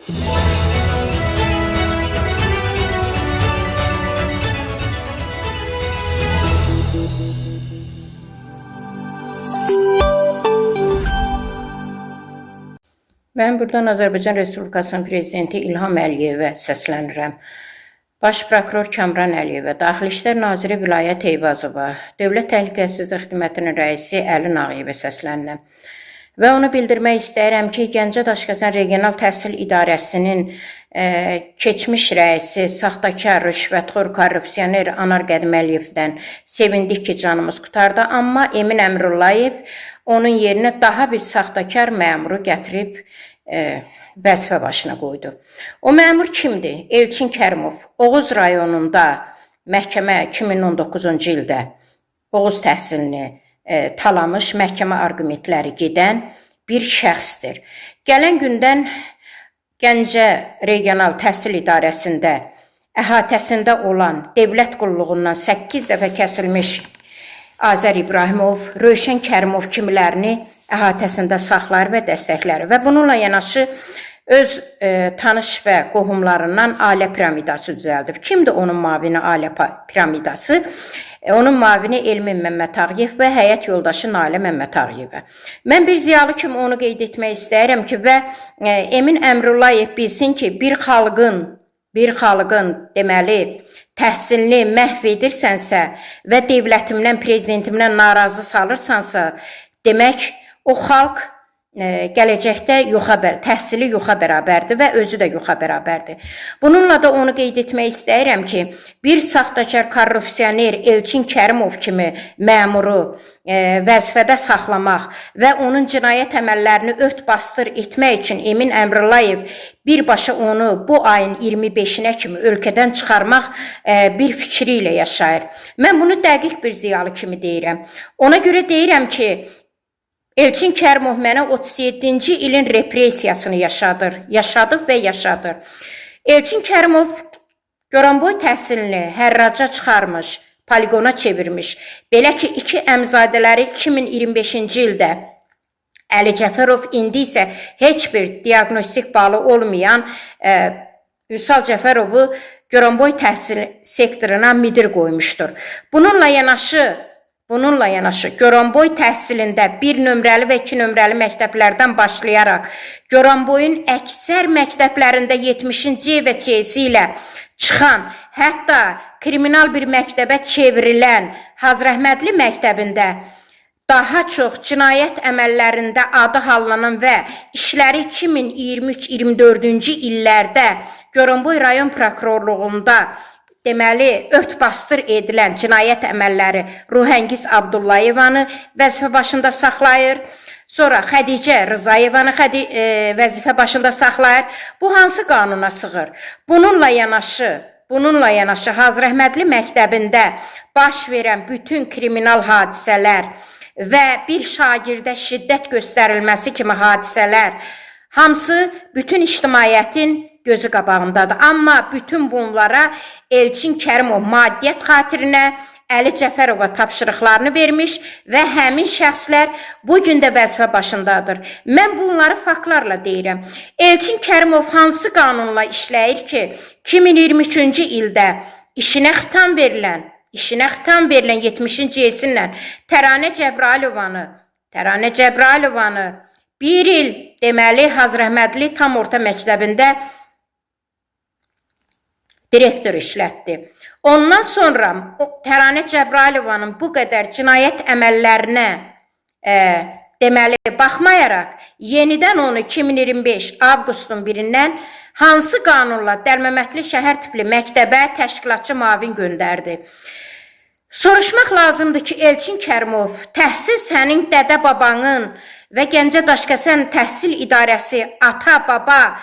Mən buradan Azərbaycan Respublikasının Prezidenti İlham Əliyevə səslənirəm. Baş prokuror Kamran Əliyevə, Daxili İşlər Naziri Vilayət Eyvazova, Dövlət Təhlükəsizlik Xidmətinin rəisi Əli Nağıyevə səslənirəm. Və onu bildirmək istəyirəm ki, Gəncə Daşkəsən Regional Təhsil İdarəsinin keçmiş rəisi, saxtakar, rüşvətxor, korrupsioner Anar Qədiməliyevdən sevindik ki, canımız qurtardı. Amma Emin Əmrullayev onun yerinə daha bir saxtakar məmuru gətirib vəzifə başına qoydu. O məmur kimdir? Elçin Kərimov. Oğuz rayonunda məhkəmə 2019-cu ildə Oğuz təhsilini talamış, məhkəmə arqumentləri gedən bir şəxsdir. Gələn gündən Gəncə Regional Təhsil İdarəsində əhatəsində olan dövlət qulluğundan 8 dəfə kəsilmiş Azər İbrahimov, Rövşən Kərimov kimilərini əhatəsində saxlar və dəstəklər və bununla yanaşı öz tanış və qohumlarından ailə piramidası düzəldib. Kimdir onun mavini ailə piramidası? Onun mavini Elmin Məmmədağıyev və həyat yoldaşı Nalə Məmmədağıyevə. Mən bir ziyalı kimi onu qeyd etmək istəyirəm ki, və Emin Əmrullayev bilsin ki, bir xalqın deməli təhsilini məhv edirsənsə və dövlətimdən, prezidentimdən narazı salırsansa, demək o xalq gələcəkdə təhsili yoxa bərabərdir və özü də yoxa bərabərdir. Bununla da onu qeyd etmək istəyirəm ki, bir saxtakar korrupsioner Elçin Kərimov kimi məmuru vəzifədə saxlamaq və onun cinayət əməllərini ört-bastır etmək üçün Emin Əmrullayev birbaşa onu bu ayın 25-nə kimi ölkədən çıxarmaq bir fikri ilə yaşayır. Mən bunu dəqiq bir ziyalı kimi deyirəm. Ona görə deyirəm ki, Elçin Kərimov mənə 37-ci ilin repressiyasını yaşadıb və yaşadır. Elçin Kərimov Goranboy təhsilini hərraca çıxarmış, poligona çevirmiş. Belə ki, iki əmzadələri 2025-ci ildə Əli Cəfərov, indi isə heç bir diaqnostik balı olmayan Vüsal Cəfərovu Goranboy təhsil sektoruna müdir qoymuşdur. Bununla yanaşı Goranboy təhsilində 1 nömrəli və 2 nömrəli məktəblərdən başlayaraq Goranboyun əksər məktəblərində 70-ci və C-si ilə çıxan, hətta kriminal bir məktəbə çevrilən Hazrəhmədli məktəbində daha çox cinayət əməllərində adı hallanan və işləri 2023-24-cü illərdə Goranboy rayon prokurorluğunda deməli, ört-bastır edilən cinayət əməlləri Ruhəngiz Abdullayevanı vəzifə başında saxlayır. Sonra Xədicə Rızayevanı vəzifə başında saxlayır. Bu hansı qanuna sığır? Bununla yanaşı Hazrəhmədli məktəbində baş verən bütün kriminal hadisələr və bir şagirdə şiddət göstərilməsi kimi hadisələr hamısı bütün ictimaiyyətin gözü qabağındadır. Amma bütün bunlara Elçin Kərimov maddiyyət xatirinə Əli Cəfərova tapşırıqlarını vermiş və həmin şəxslər bugün də vəzifə başındadır. Mən bunları faktlarla deyirəm. Elçin Kərimov hansı qanunla işləyir ki, 2023-cü ildə işinə xitam verilən 70-ci esinlə Təranə Cəbrayılovanı bir il deməli Hazrəhmədli tam orta məktəbində direktor işlətdi. Ondan sonra Təranə Cəbrayılovanın bu qədər cinayət əməllərinə deməli baxmayaraq yenidən onu 2025 avqustun 1-dən hansı qanunla Dəlməmətli şəhər tipli məktəbə təşkilatçı mavin göndərdi. Soruşmaq lazımdır ki, Elçin Kərimov, təhsil sənin dədə babanın və Gəncə Daşkəsən Təhsil İdarəsi ata-baba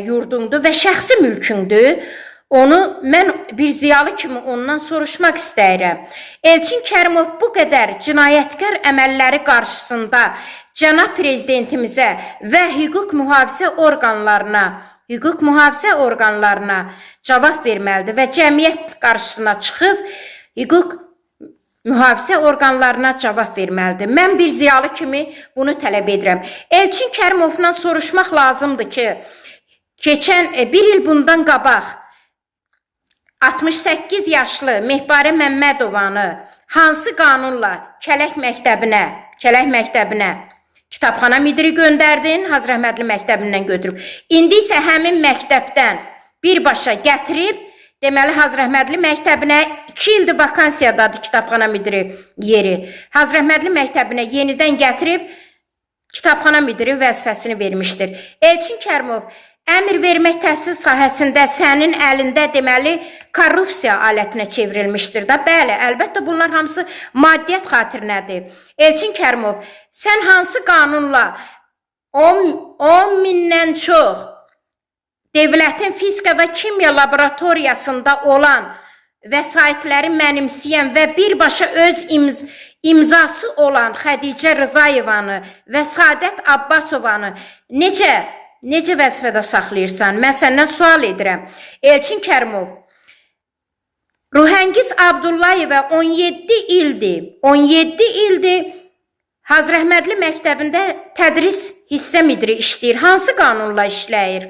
yurdundur və şəxsi mülkündür. Onu mən bir ziyalı kimi ondan soruşmaq istəyirəm. Elçin Kərimov bu qədər cinayətkar əməlləri qarşısında cənab prezidentimizə və hüquq mühafizə orqanlarına cavab verməlidir və cəmiyyət qarşısına çıxıb hüquq mühafizə orqanlarına cavab verməlidir. Mən bir ziyalı kimi bunu tələb edirəm. Elçin Kərimovdan soruşmaq lazımdır ki, keçən bir il bundan qabaq 68 yaşlı Mehbarə Məmmədovanı hansı qanunla Kələk məktəbinə kitabxana müdiri göndərdin, Hacı Rəhmətli məktəbindən götürüb. İndi isə həmin məktəbdən birbaşa gətirib, deməli Hacı Rəhmətli məktəbinə 2 ildir vakansiyadadır kitabxana müdiri yeri. Hacı Rəhmətli məktəbinə yenidən gətirib kitabxana müdiri vəzifəsini vermişdir. Elçin Kərimov, əmr vermək təhsil sahəsində sənin əlində deməli korrupsiya alətinə çevrilmişdir da. Bəli, əlbəttə bunlar hamısı maddiyyat xatirinədir. Elçin Kərimov, sən hansı qanunla 10 mindən çox dövlətin fizika və kimya laboratoriyasında olan vəsaitləri mənimsəyən və birbaşa öz imzası olan Xədicə Rızayevanı və Sadət Abbasovanı necə vəzifədə saxlayırsan? Mən səndən sual edirəm. Elçin Kərimov, Ruhəngiz Abdullayeva 17 ildir Hacı Rəhmətli məktəbində tədris hissə müdiri işləyir. Hansı qanunla işləyir?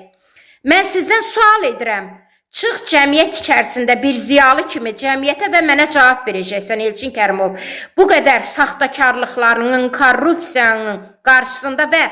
Mən sizdən sual edirəm. Çıx cəmiyyət içərisində bir ziyalı kimi cəmiyyətə və mənə cavab verəcəksən Elçin Kərimov. Bu qədər saxtakarlıqlarının, korrupsiyanın qarşısında və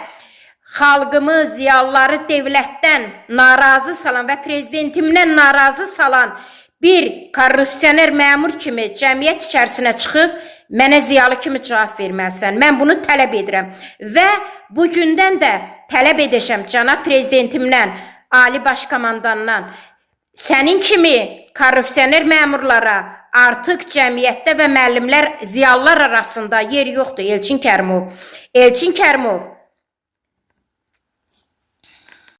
xalqımı, ziyalıları dövlətdən narazı salan və prezidentimdən narazı salan bir korrupsioner məmur kimi cəmiyyət içərisinə çıxıb mənə ziyalı kimi cavab verməlisən. Mən bunu tələb edirəm və bu gündən də tələb edəcəm cənab prezidentimdən, Ali Başkomandandan. Sənin kimi korrupsioner məmurlara artıq cəmiyyətdə və müəllimlər, ziyalılar arasında yer yoxdur Elçin Kərimov. Elçin Kərimov,